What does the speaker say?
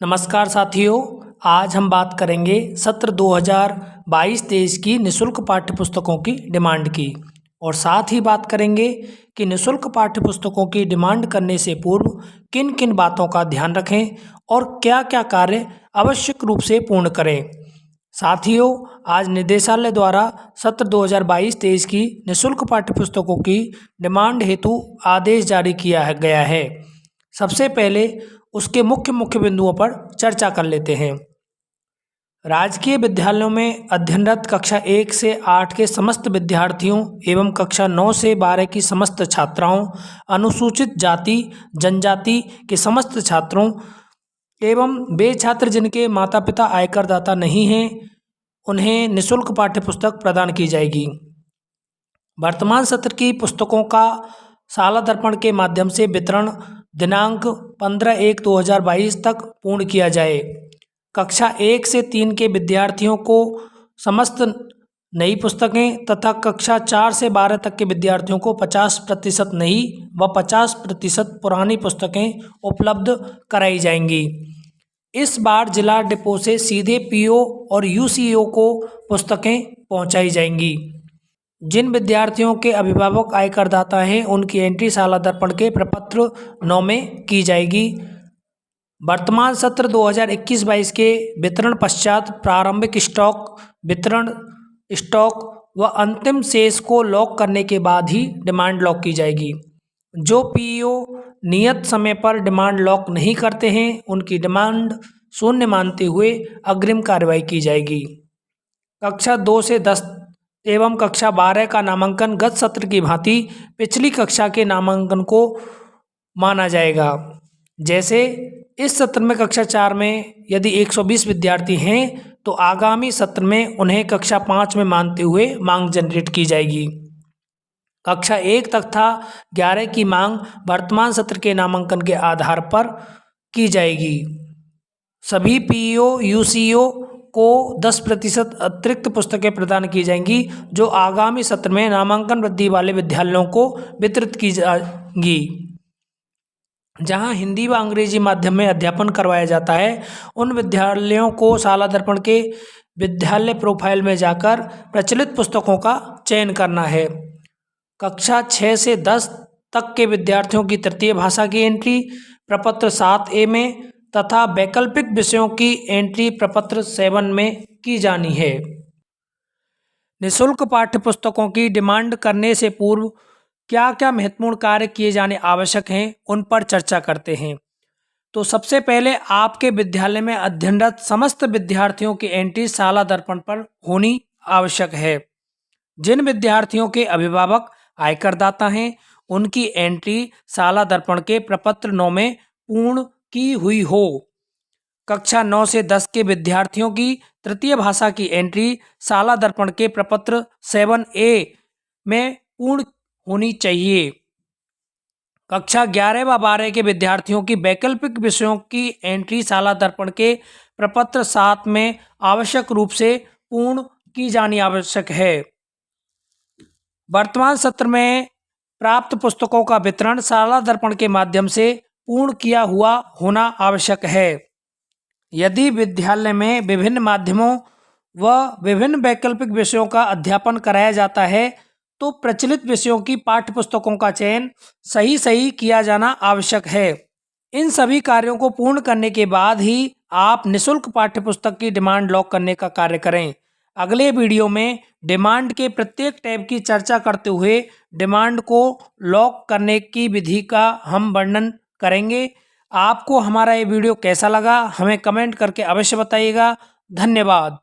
नमस्कार साथियों, आज हम बात करेंगे सत्र 2022-23 की निःशुल्क पाठ्य पुस्तकों की डिमांड की और साथ ही बात करेंगे कि निःशुल्क पाठ्य पुस्तकों की डिमांड करने से पूर्व किन किन बातों का ध्यान रखें और क्या क्या कार्य आवश्यक रूप से पूर्ण करें। साथियों, आज निदेशालय द्वारा सत्र 2022-23 की निःशुल्क पाठ्य पुस्तकों की डिमांड हेतु आदेश जारी किया गया है। सबसे पहले उसके मुख्य बिंदुओं पर चर्चा कर लेते हैं। राजकीय विद्यालयों में अध्ययनरत कक्षा 1 से 8 के समस्त विद्यार्थियों एवं कक्षा 9 से 12 की समस्त छात्राओं, अनुसूचित जाति जनजाति के समस्त छात्रों एवं वे छात्र जिनके माता पिता आयकरदाता नहीं हैं, उन्हें निःशुल्क पाठ्य पुस्तक प्रदान की जाएगी। वर्तमान सत्र की पुस्तकों का शाला दर्पण के माध्यम से वितरण दिनांक 15/1/2022 तक पूर्ण किया जाए। कक्षा 1 से 3 के विद्यार्थियों को समस्त नई पुस्तकें तथा कक्षा 4 से 12 तक के विद्यार्थियों को 50% नई व 50% पुरानी पुस्तकें उपलब्ध कराई जाएंगी। इस बार जिला डिपो से सीधे पीओ और यूसीओ को पुस्तकें पहुंचाई जाएंगी। जिन विद्यार्थियों के अभिभावक आयकरदाता हैं, उनकी एंट्री शाला दर्पण के प्रपत्र 9 में की जाएगी। वर्तमान सत्र 2021-22 के वितरण पश्चात प्रारंभिक वितरण स्टॉक व अंतिम शेष को लॉक करने के बाद ही डिमांड लॉक की जाएगी। जो पीईओ नियत समय पर डिमांड लॉक नहीं करते हैं, उनकी डिमांड शून्य मानते हुए अग्रिम कार्रवाई की जाएगी। कक्षा 2 से 10 एवं कक्षा 12 का नामांकन गत सत्र की भांति पिछली कक्षा के नामांकन को माना जाएगा। जैसे इस सत्र में कक्षा 4 में यदि 120 विद्यार्थी हैं तो आगामी सत्र में उन्हें कक्षा 5 में मानते हुए मांग जनरेट की जाएगी। कक्षा 1 तथा 11 की मांग वर्तमान सत्र के नामांकन के आधार पर की जाएगी। सभी पीईओ यूसीओ को 10% अतिरिक्त पुस्तकें प्रदान की जाएंगी, जो आगामी सत्र में नामांकन वृद्धि वाले विद्यालयों को वितरित की जाएंगी। जहां हिंदी व अंग्रेजी माध्यम में अध्यापन करवाया जाता है, उन विद्यालयों को शाला दर्पण के विद्यालय प्रोफाइल में जाकर प्रचलित पुस्तकों का चयन करना है। कक्षा 6 से 10 तक के विद्यार्थियों की तृतीय भाषा की एंट्री प्रपत्र 7A में तथा वैकल्पिक विषयों की एंट्री प्रपत्र 7 में की जानी है। निःशुल्क पाठ्य पुस्तकों की डिमांड करने से पूर्व क्या क्या महत्वपूर्ण कार्य किए जाने आवश्यक हैं, उन पर चर्चा करते हैं। तो सबसे पहले आपके विद्यालय में अध्ययनरत समस्त विद्यार्थियों की एंट्री शाला दर्पण पर होनी आवश्यक है। जिन विद्यार्थियों के अभिभावक आयकरदाता हैं, उनकी एंट्री शाला दर्पण के प्रपत्र 9 में पूर्ण की हुई हो। कक्षा 9 से 10 के विद्यार्थियों की तृतीय भाषा की एंट्री शाला दर्पण के प्रपत्र 7A में पूर्ण होनी चाहिए। कक्षा 11 व 12 के विद्यार्थियों की वैकल्पिक विषयों की एंट्री शाला दर्पण के प्रपत्र 7 में आवश्यक रूप से पूर्ण की जानी आवश्यक है। वर्तमान सत्र में प्राप्त पुस्तकों का वितरण शाला दर्पण के माध्यम से पूर्ण किया हुआ होना आवश्यक है। यदि विद्यालय में विभिन्न माध्यमों व विभिन्न वैकल्पिक विषयों का अध्यापन कराया जाता है, तो प्रचलित विषयों की पाठ्य पुस्तकों का चयन सही किया जाना आवश्यक है। इन सभी कार्यों को पूर्ण करने के बाद ही आप निःशुल्क पाठ्य पुस्तक की डिमांड लॉक करने का कार्य करें। अगले वीडियो में डिमांड के प्रत्येक टैब की चर्चा करते हुए डिमांड को लॉक करने की विधि का हम वर्णन करेंगे। आपको हमारा ये वीडियो कैसा लगा, हमें कमेंट करके अवश्य बताइएगा। धन्यवाद।